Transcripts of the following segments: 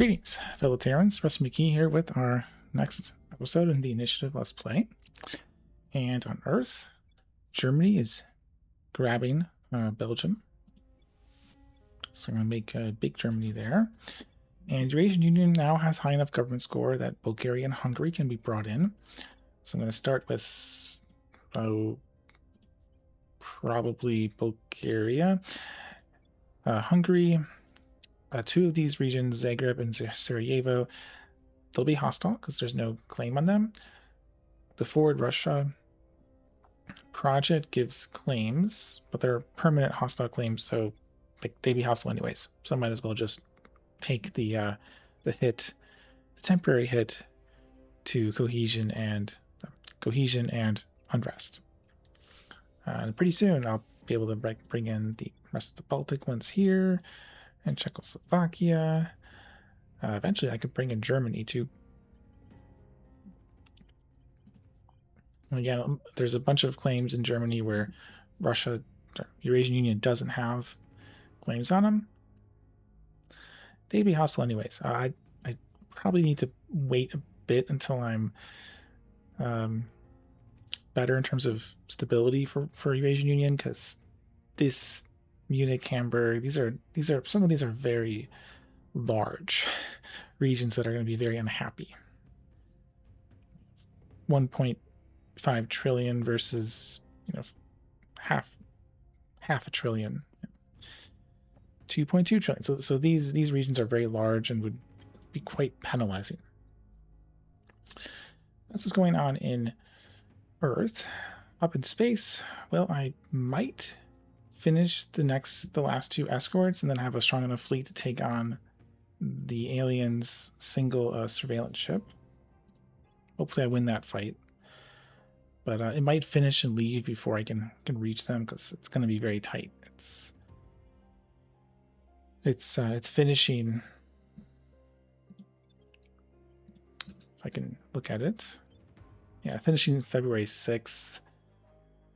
Greetings, fellow Terrans. Russ McKee here with our next episode in the Initiative Let's Play. And on Earth, Germany is grabbing Belgium. So I'm going to make a big Germany there. And Eurasian Union now has high enough government score that Bulgaria and Hungary can be brought in. So I'm going to start with probably Bulgaria. Hungary, two of these regions, Zagreb and Sarajevo, they'll be hostile because there's no claim on them. The Forward Russia project gives claims, but they're permanent hostile claims, so they'd be hostile anyways. So I might as well just take the hit, the temporary hit to cohesion and unrest. And pretty soon I'll be able to bring in the rest of the Baltic ones here, and Czechoslovakia. Eventually I could bring in Germany too. Again, there's a bunch of claims in Germany where Eurasian Union doesn't have claims on them. They'd be hostile anyways. I probably need to wait a bit until I'm better in terms of stability for Eurasian Union, because this Munich, Hamburg, some of these are very large regions that are going to be very unhappy. 1.5 trillion versus half a trillion, 2.2 trillion. So these regions are very large and would be quite penalizing. That's what's going on in Earth. Up in space, well, I might finish the last two escorts and then have a strong enough fleet to take on the aliens' single surveillance ship. Hopefully I win that fight, but it might finish and leave before I can reach them, because it's going to be very tight. It's finishing. If I can look at it, yeah, finishing February 6th.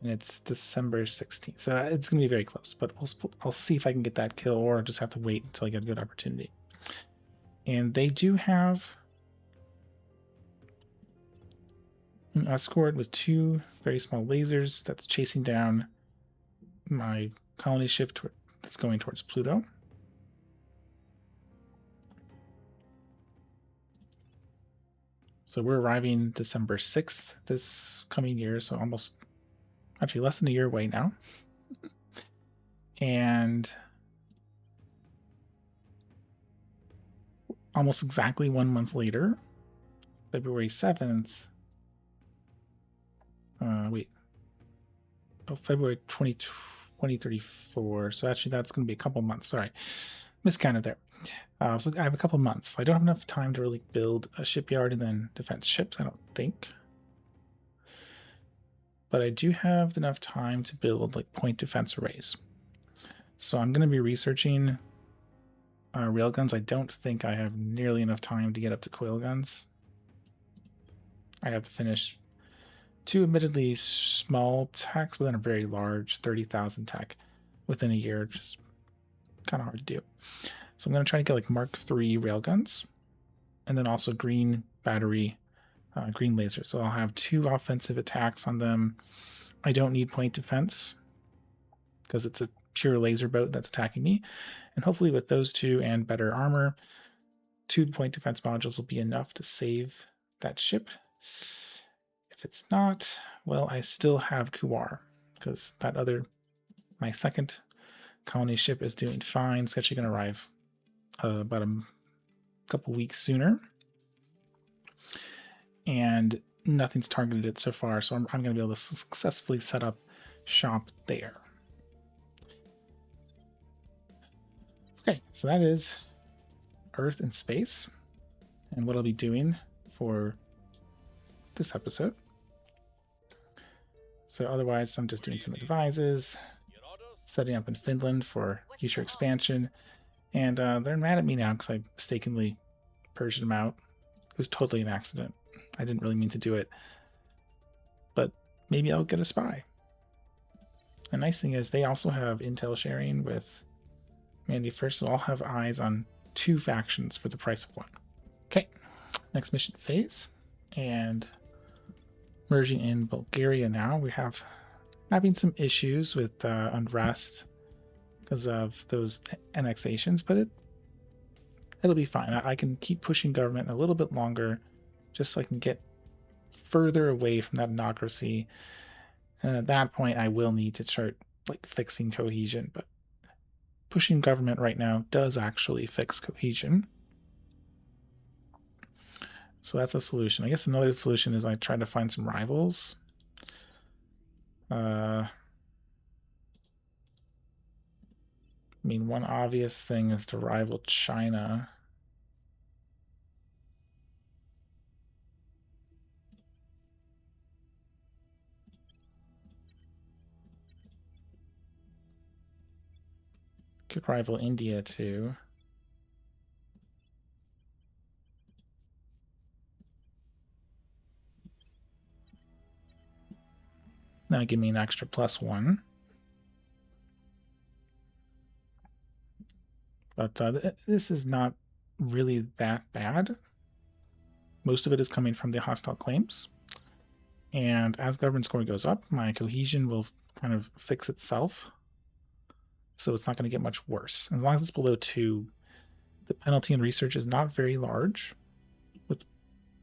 And it's December 16th. So it's going to be very close, but I'll see if I can get that kill, or just have to wait until I get a good opportunity. And they do have an escort with two very small lasers that's chasing down my colony ship that's going towards Pluto. So we're arriving December 6th this coming year, so actually less than a year away now. And almost exactly 1 month later, February 7th, February 2034. So actually that's going to be a couple months. Sorry, miscounted there. So I have a couple months. I don't have enough time to really build a shipyard and then defense ships, I don't think. But I do have enough time to build like point defense arrays. So I'm going to be researching railguns. I don't think I have nearly enough time to get up to coil guns. I have to finish two admittedly small techs, but then a very large 30,000 tech within a year. Just kind of hard to do. So I'm going to try to get like Mark III railguns, and then also green battery, green laser. So I'll have two offensive attacks on them. I don't need point defense because it's a pure laser boat that's attacking me. And hopefully with those two and better armor, 2 point defense modules will be enough to save that ship. If it's not, well, I still have Kuwar, because my second colony ship is doing fine. It's actually going to arrive about a couple weeks sooner. And nothing's targeted it so far, so I'm going to be able to successfully set up shop there. Okay, so that is Earth and space, and what I'll be doing for this episode. So otherwise, I'm just doing some advices, setting up in Finland for future expansion, and they're mad at me now because I mistakenly purged them out. It was totally an accident. I didn't really mean to do it, but maybe I'll get a spy. The nice thing is they also have intel sharing with Mandy First, so I'll have eyes on 2 factions for the price of 1. Okay, next mission phase. And merging in Bulgaria now. We have having some issues with unrest because of those annexations, but it'll be fine. I can keep pushing government a little bit longer just so I can get further away from that autocracy. And at that point, I will need to start like fixing cohesion, but pushing government right now does actually fix cohesion. So that's a solution. I guess another solution is I try to find some rivals. I mean, one obvious thing is to rival China. Could rival India too. Now give me an extra +1. But this is not really that bad. Most of it is coming from the hostile claims. And as government score goes up, my cohesion will kind of fix itself. So it's not going to get much worse. As long as it's below 2, the penalty in research is not very large, with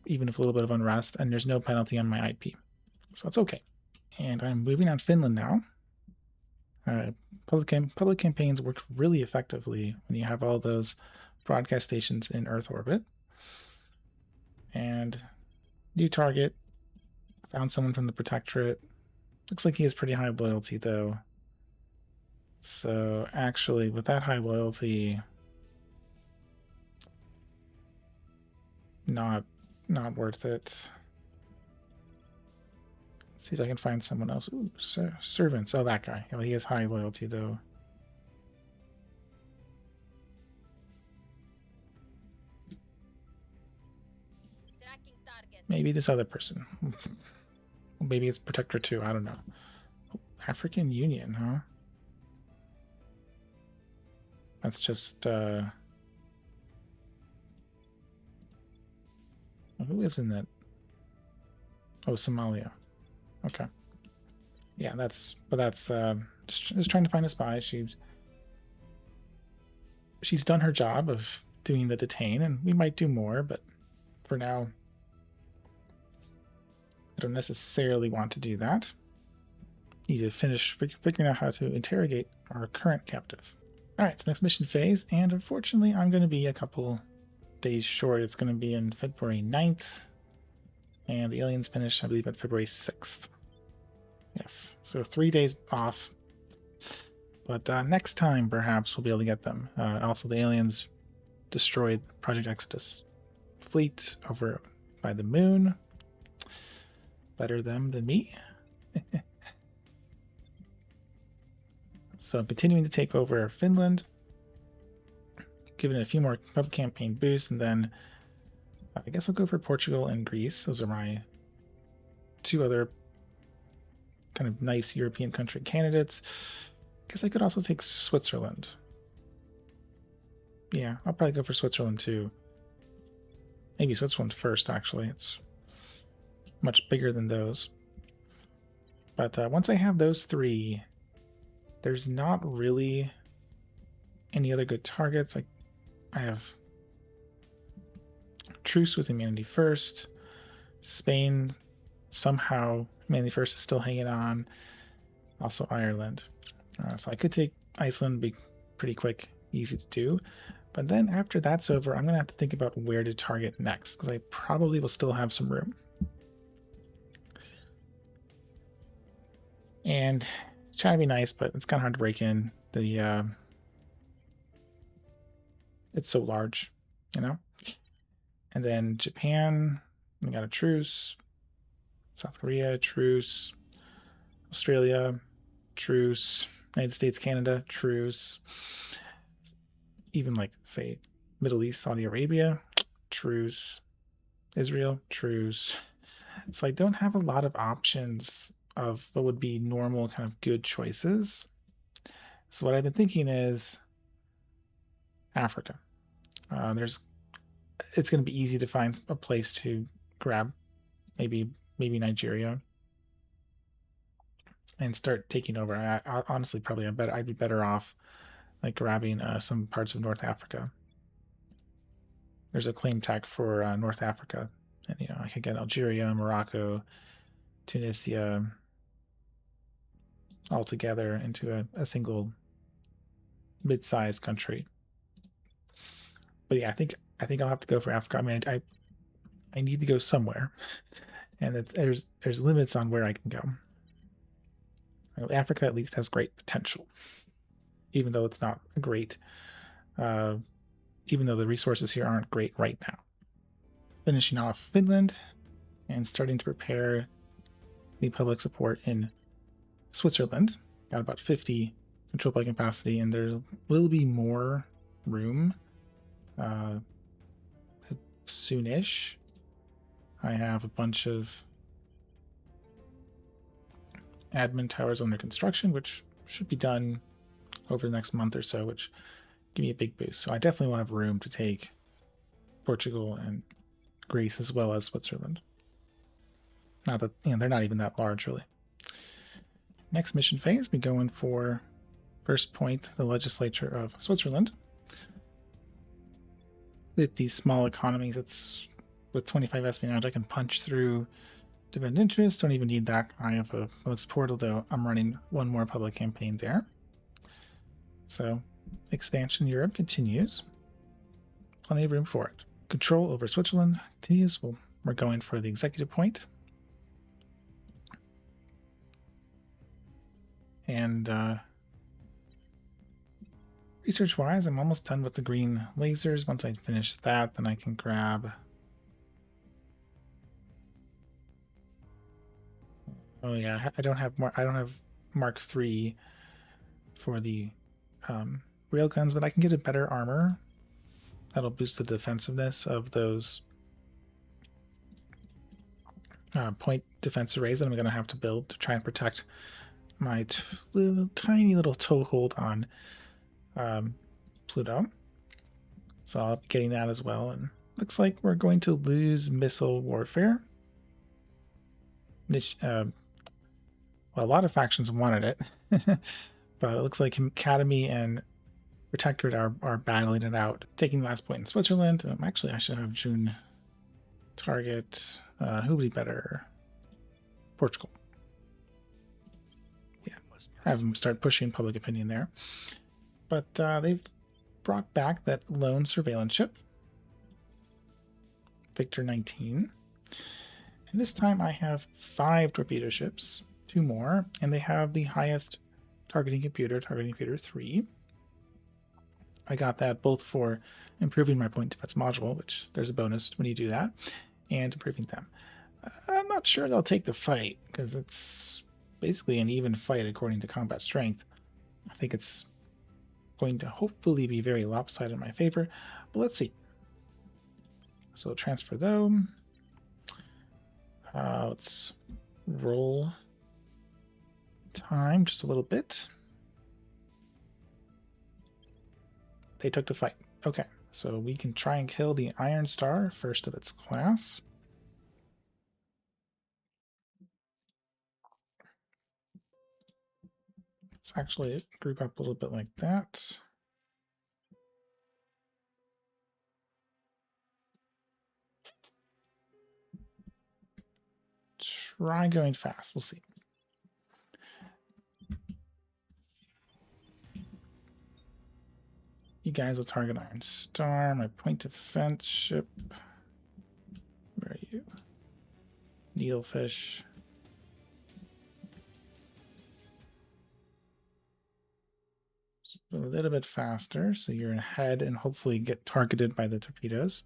even if a little bit of unrest, and there's no penalty on my IP. So it's okay. And I'm moving on Finland now. Public campaigns work really effectively when you have all those broadcast stations in Earth orbit. And new target. Found someone from the Protectorate. Looks like he has pretty high loyalty, though. So actually, with that high loyalty, not worth it. Let's see if I can find someone else. Ooh, servants. Oh, that guy. Oh, he has high loyalty, though. Maybe this other person. Maybe it's Protector too. I don't know. African Union, huh? That's just who is in that? Oh, Somalia. Okay. Yeah, that's just trying to find a spy. She's done her job of doing the detain, and we might do more, but for now, I don't necessarily want to do that. Need to finish figuring out how to interrogate our current captive. All right, so next mission phase, and unfortunately, I'm going to be a couple days short. It's going to be in February 9th, and the aliens finish, I believe, at February 6th. Yes, so 3 days off. But next time, perhaps, we'll be able to get them. Also, the aliens destroyed Project Exodus fleet over by the moon. Better them than me. So I'm continuing to take over Finland, giving it a few more public campaign boosts, and then I guess I'll go for Portugal and Greece. Those are my 2 other kind of nice European country candidates. I guess I could also take Switzerland. Yeah, I'll probably go for Switzerland too. Maybe Switzerland first, actually. It's much bigger than those. But once I have those 3, there's not really any other good targets. Like I have truce with Humanity First. Spain, somehow Humanity First is still hanging on. Also Ireland. So I could take Iceland, be pretty quick, easy to do. But then after that's over, I'm going to have to think about where to target next, because I probably will still have some room. And trying to be nice, but it's kind of hard to break in. It's so large, you know? And then Japan, we got a truce. South Korea, truce. Australia, truce. United States, Canada, truce. Even like, say, Middle East, Saudi Arabia, truce. Israel, truce. So I don't have a lot of options of what would be normal kind of good choices. So what I've been thinking is Africa. It's going to be easy to find a place to grab, maybe Nigeria, and start taking over. I honestly probably I'd be better off like grabbing some parts of North Africa. There's a claim tag for North Africa, and I could get Algeria, Morocco, Tunisia all together into a single mid-sized country. But yeah, I think I'll have to go for Africa. I mean, I need to go somewhere, and there's limits on where I can go. Africa at least has great potential, even though it's not a great, even though the resources here aren't great right now. Finishing off Finland and starting to prepare the public support in Switzerland. Got about 50 control by capacity, and there will be more room soonish. I have a bunch of admin towers under construction, which should be done over the next month or so, which give me a big boost. So I definitely will have room to take Portugal and Greece as well as Switzerland. Not that they're not even that large really. Next mission phase, we go in for first point, the legislature of Switzerland. With these small economies, it's with 25 espionage, I can punch through defend interests. Don't even need that high of a support, although I'm running one more public campaign there. So expansion in Europe continues. Plenty of room for it. Control over Switzerland continues. We're going for the executive point. And research-wise, I'm almost done with the green lasers. Once I finish that, then I can grab... Oh yeah, I don't have Mark III for the railguns, but I can get a better armor. That'll boost the defensiveness of those point defense arrays that I'm going to have to build to try and protect my tiny little toehold on Pluto. So I'll be getting that as well. And looks like we're going to lose missile warfare. Well, a lot of factions wanted it, but it looks like Academy and Protectorate are battling it out. Taking the last point in Switzerland. Actually, I should have June target. Who would be better? Portugal. Yeah, have them start pushing public opinion there. But they've brought back that lone surveillance ship, Victor 19. And this time I have 5 torpedo ships, 2 more, and they have the highest targeting computer 3. I got that both for improving my point defense module, which there's a bonus when you do that, and improving them. I'm not sure they'll take the fight, because it's basically an even fight according to combat strength. I think it's going to hopefully be very lopsided in my favor, but let's see. So we'll transfer them. Let's roll time just a little bit. They took the fight. Okay, so we can try and kill the Iron Star, first of its class. Let's actually group up a little bit like that. Try going fast. We'll see. You guys will target Iron Star. My point defense ship. Where are you? Needlefish. A little bit faster, so you're ahead and hopefully get targeted by the torpedoes.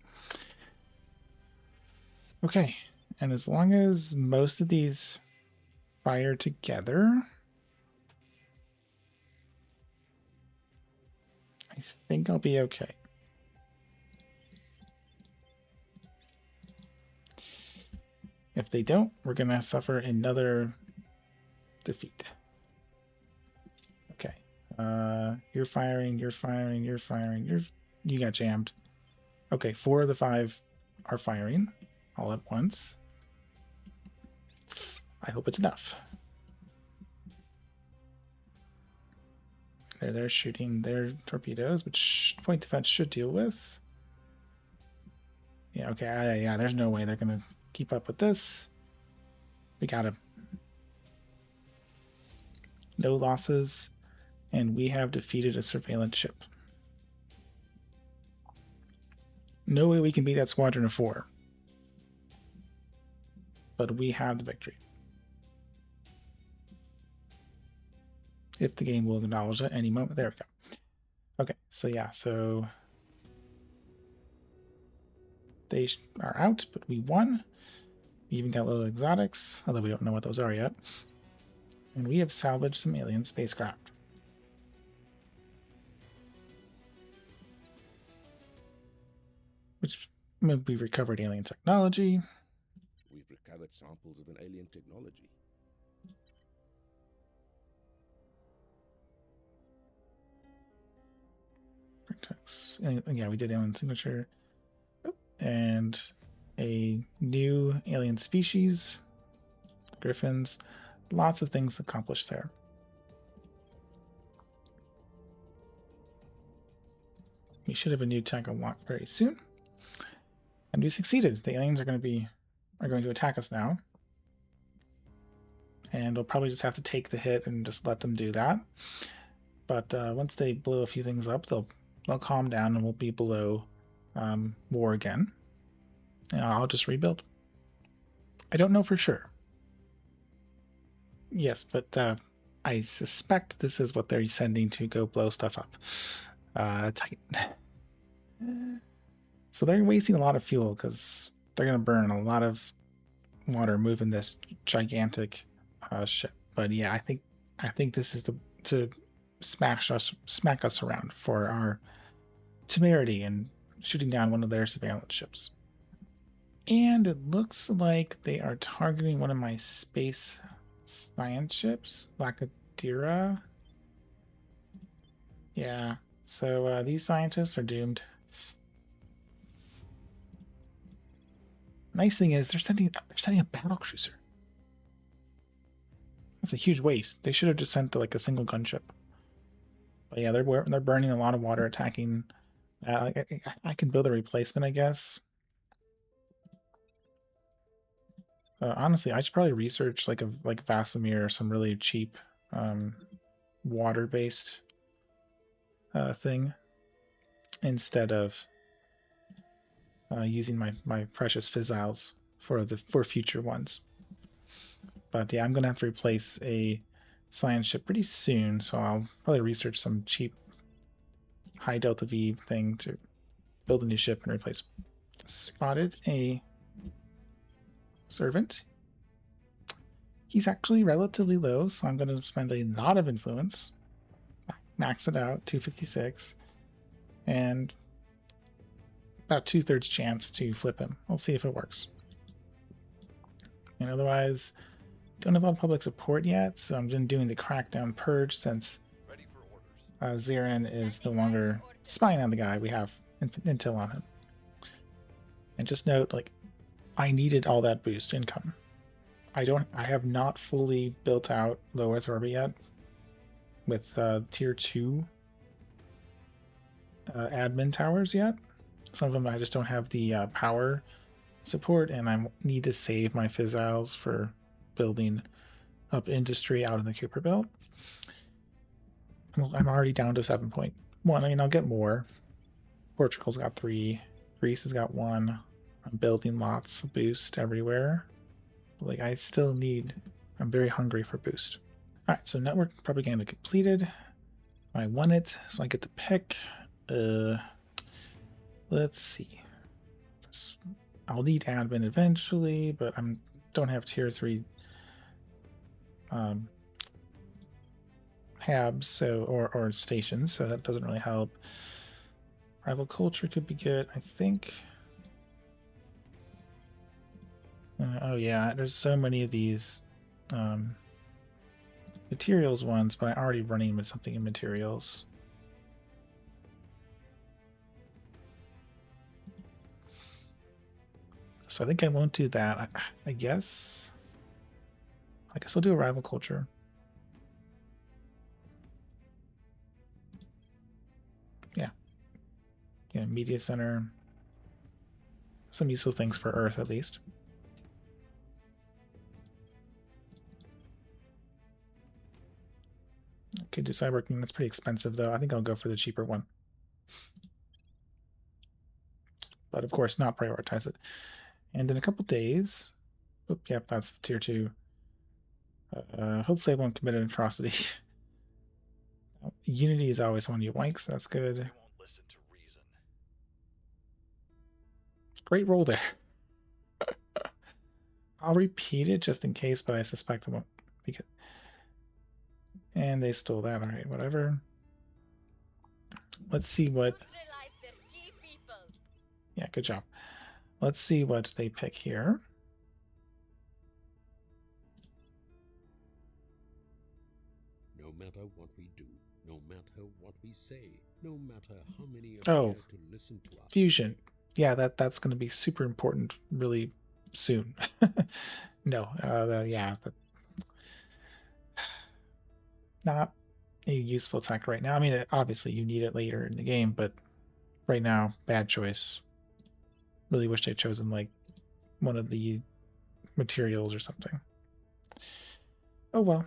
Okay, and as long as most of these fire together, I think I'll be okay. If they don't, we're going to suffer another defeat. Okay. You're firing, you got jammed. Okay, 4 of the 5 are firing all at once. I hope it's enough. They're shooting their torpedoes, which point defense should deal with. Yeah, okay, yeah, there's no way they're going to keep up with this. We got him. No losses, and we have defeated a surveillance ship. No way we can beat that squadron of 4. But we have the victory. If the game will acknowledge it at any moment. There we go. Okay, so yeah, so they are out, but we won. We even got little exotics, although we don't know what those are yet. And we have salvaged some alien spacecraft. Which we've recovered alien technology. We've recovered samples of an alien technology. Yeah, we did alien signature. And a new alien species, griffins. Lots of things accomplished there. We should have a new tech unlocked very soon. And we succeeded. The aliens are going to attack us now. And we'll probably just have to take the hit and just let them do that. But once they blow a few things up, they'll calm down and we'll be below war again. And I'll just rebuild. I don't know for sure. Yes, but I suspect this is what they're sending to go blow stuff up. Titan. So they're wasting a lot of fuel because they're going to burn a lot of water moving this gigantic ship. But yeah, I think this is to smack us around for our temerity in shooting down one of their surveillance ships. And it looks like they are targeting one of my space science ships, Lacadira. Yeah, so these scientists are doomed. Nice thing is they're sending a battle cruiser. That's a huge waste. They should have just sent like a single gunship. But yeah, they're burning a lot of water, attacking. I can build a replacement, I guess. Honestly, I should probably research like Vasimir or some really cheap water-based thing instead of using my precious fizzles for future ones. But yeah, I'm gonna have to replace a science ship pretty soon, so I'll probably research some cheap high delta V thing to build a new ship and replace. Spotted a servant. He's actually relatively low, so I'm going to spend a lot of influence. Max it out, 256. And about 2/3 chance to flip him. We'll see if it works. And otherwise, don't have a lot of public support yet, so I'm just doing the crackdown purge since Zirin is no longer spying on the guy. We have intel on him. And just note, like, I needed all that boost income. I have not fully built out low Earth orbit yet with tier 2 admin towers yet. Some of them I just don't have the power support, and I need to save my fizzles for building up industry out in the Cooper Belt. I'm already down to 7.1. I mean, I'll get more. Portugal's got 3. Greece has got 1. I'm building lots of boost everywhere. But like, I still need... I'm very hungry for boost. Alright, so network propaganda completed. I won it, so I get to pick. Let's see. I'll need admin eventually, but I don't have tier 3 habs, so or stations, so that doesn't really help. Rival culture could be good, I think. Oh yeah, there's so many of these materials ones, but I'm already running with something in materials. So I think I won't do that. I guess I'll do a rival culture. Yeah. Yeah, media center. Some useful things for Earth, at least. Okay, do cyberworking. That's pretty expensive, though. I think I'll go for the cheaper one. But, of course, not prioritize it. And in a couple days... Oop, yep, that's the tier 2. Hopefully I won't commit an atrocity. Unity is always one you like, so that's good. They won't listen to reason. Great roll there. I'll repeat it just in case, but I suspect it won't be good. And they stole that. All right, whatever. Let's see what... Yeah, good job. Let's see what they pick here. No matter what we do, no matter what we say, no matter how many Oh, appear to listen to us. fusion. Yeah, that's going to be super important really soon. No, yeah, not a useful tech right now. I mean, obviously you need it later in the game, but right now, bad choice. Really wish they'd chosen like one of the materials or something. Oh well.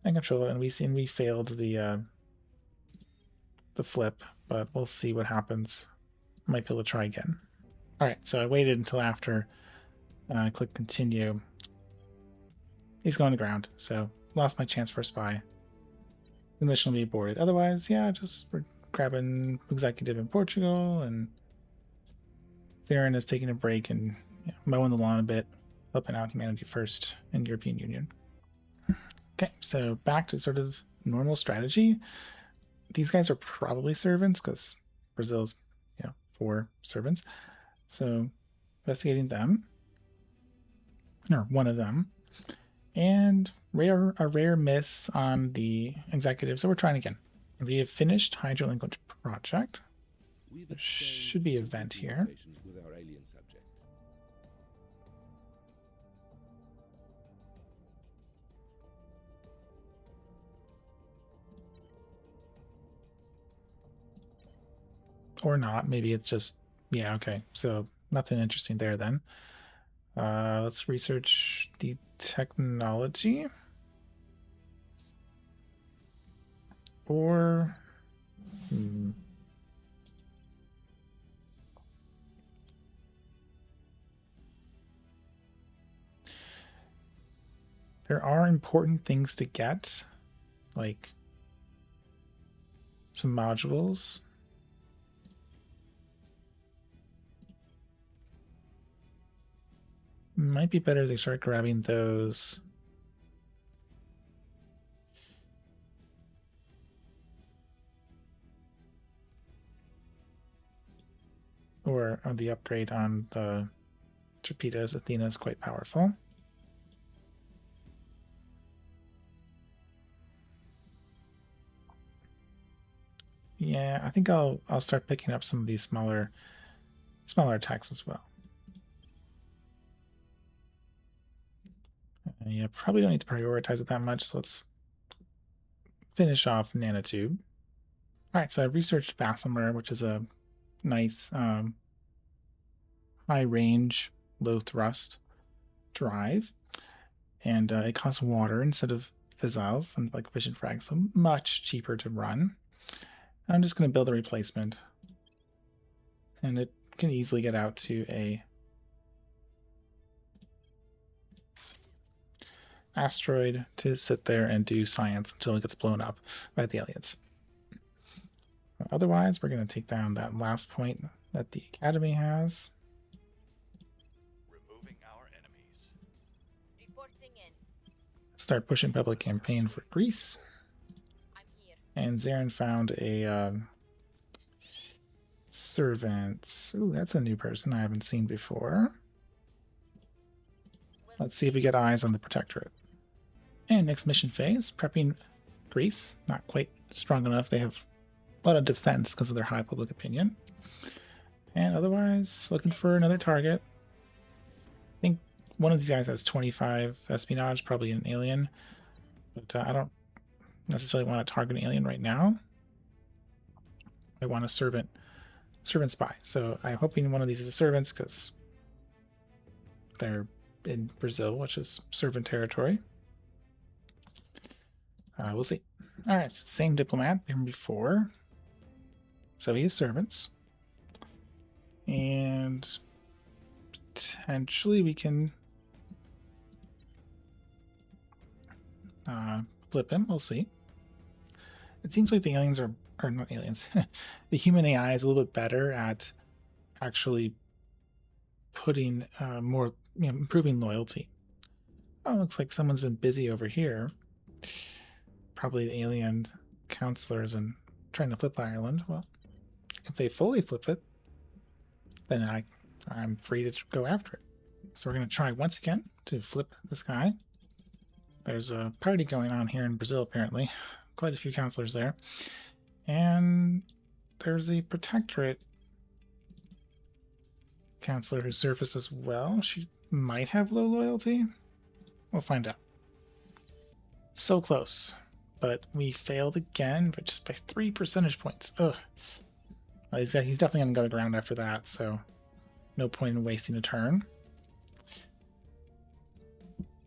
I control it, and we failed the flip, but we'll see what happens. Might be able to try again. All right, so I waited until after I click continue. He's going to ground, so lost my chance for a spy. The mission will be aborted. Otherwise, yeah, just we're grabbing executive in Portugal, and Zarin is taking a break and mowing the lawn a bit, helping out humanity first in European Union. Okay, so back to sort of normal strategy. These guys are probably servants because Brazil's, 4 servants. So investigating them, or one of them, and a rare miss on the executive. So we're trying again. We have finished Hydro Language Project. There should be an event here. With our alien subjects. Or not. Maybe it's just, yeah, okay. So nothing interesting there then. Let's research the technology. Or... There are important things to get, like some modules. Might be better to start grabbing those. Or on the upgrade on the torpedoes. Athena is quite powerful. Yeah, I think I'll start picking up some of these smaller attacks as well. Yeah, probably don't need to prioritize it that much, so let's finish off nanotube. All right, so I've researched Basimer, which is a nice high range, low thrust drive, and it costs water instead of fizzles and like fission frags, so much cheaper to run. And I'm just going to build a replacement, and it can easily get out to a asteroid to sit there and do science until it gets blown up by the aliens. Otherwise, we're going to take down that last point that the Academy has. Removing our enemies. Reporting in. Start pushing public campaign for Greece. I'm here. And Zarin found a servant. Ooh, that's a new person I haven't seen before. Let's see if we get eyes on the Protectorate. And next mission phase, prepping Greece. Not quite strong enough. They have a lot of defense because of their high public opinion. And otherwise, looking for another target. I think one of these guys has 25 espionage, probably an alien. But I don't necessarily want to target an alien right now. I want a servant spy. So I'm hoping one of these is a servants because they're in Brazil, which is servant territory. We'll see. All right, so same diplomat from before. So he is servants. And potentially we can flip him. We'll see. It seems like the aliens are not aliens. The human AI is a little bit better at actually putting more, improving loyalty. Oh, looks like someone's been busy over here. Probably the alien counselors and trying to flip Ireland. Well, if they fully flip it, then I'm free to go after it. So we're going to try once again to flip this guy. There's a party going on here in Brazil, apparently. Quite a few counselors there. And there's a protectorate counselor who surfaced as well. She might have low loyalty. We'll find out. So close. But we failed again, but just by 3 percentage points. Ugh. Well, he's definitely going to go to ground after that, so no point in wasting a turn.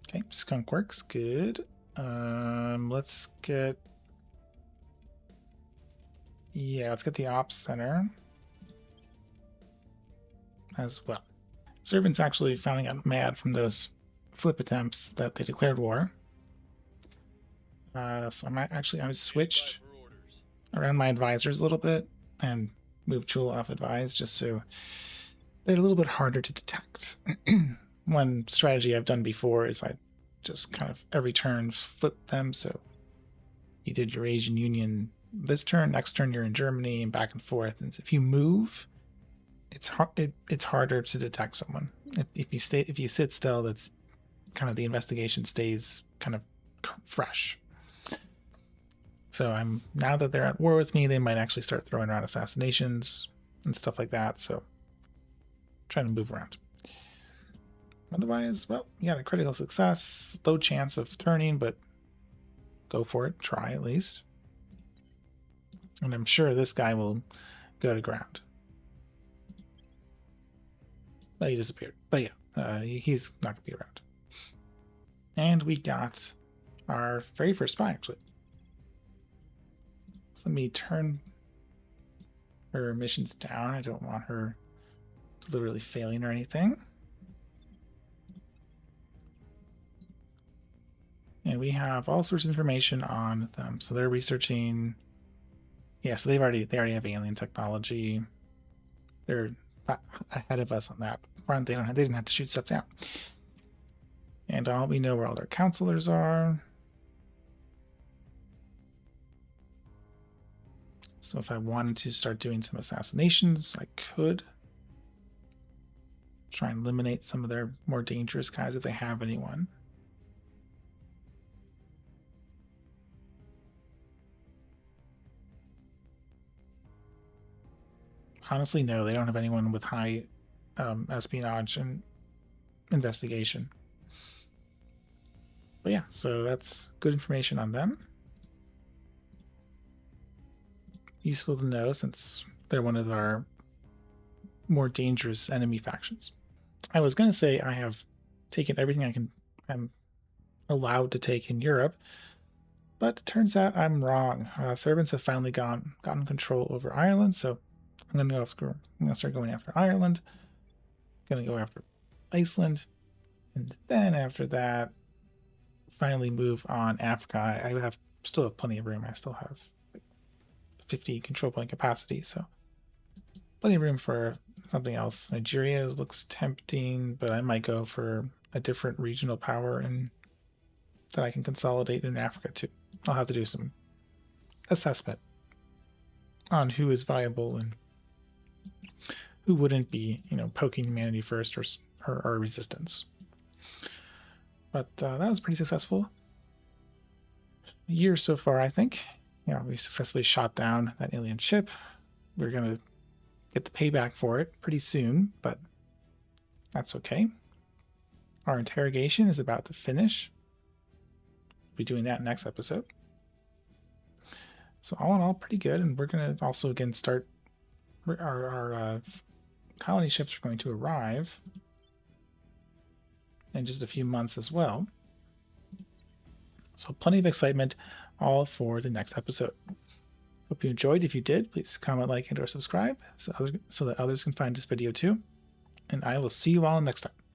Okay, skunk works. Good. Let's get... Yeah, let's get the ops center as well. Servants actually finally got mad from those flip attempts that they declared war. So I switched around my advisors a little bit and moved Chul off advise just so they're a little bit harder to detect. One strategy I've done before is I just kind of every turn flip them. So you did your Asian Union this turn, next turn you're in Germany, and back and forth. And if you move, it's harder to detect someone. If you sit still, that's kind of the investigation stays kind of fresh. So now that they're at war with me, they might actually start throwing around assassinations and stuff like that. So trying to move around. Otherwise, well, you got a critical success, low chance of turning, but go for it. Try at least. And I'm sure this guy will go to ground. Well, he disappeared. But yeah, he's not going to be around. And we got our very first spy, actually. So let me turn her missions down. I don't want her literally failing or anything. And we have all sorts of information on them. So they're researching. Yeah, so they already have alien technology. They're ahead of us on that front. They didn't have to shoot stuff down. And we know where all their counselors are. So if I wanted to start doing some assassinations, I could try and eliminate some of their more dangerous guys if they have anyone. Honestly, no, they don't have anyone with high espionage and investigation. But yeah, so that's good information on them. Useful to know since they're one of our more dangerous enemy factions. I was going to say I have taken everything I'm allowed to take in Europe, but it turns out I'm wrong. Servants have finally gotten control over Ireland, so I'm going to start going after Ireland. I'm going to go after Iceland, and then after that, finally move on Africa. I still have plenty of room. I still have 50 control point capacity, so plenty of room for something else. Nigeria looks tempting, but I might go for a different regional power and that I can consolidate in Africa too. I'll have to do some assessment on who is viable and who wouldn't be, poking humanity first or resistance. But that was pretty successful. A year so far, I think. We successfully shot down that alien ship. We're going to get the payback for it pretty soon, but that's okay. Our interrogation is about to finish. We'll be doing that next episode. So all in all, pretty good. And we're going to also, again, start our colony ships are going to arrive in just a few months as well. So plenty of excitement, all for the next episode. Hope you enjoyed. If you did, please comment, like, and or subscribe so that others can find this video too. And I will see you all next time.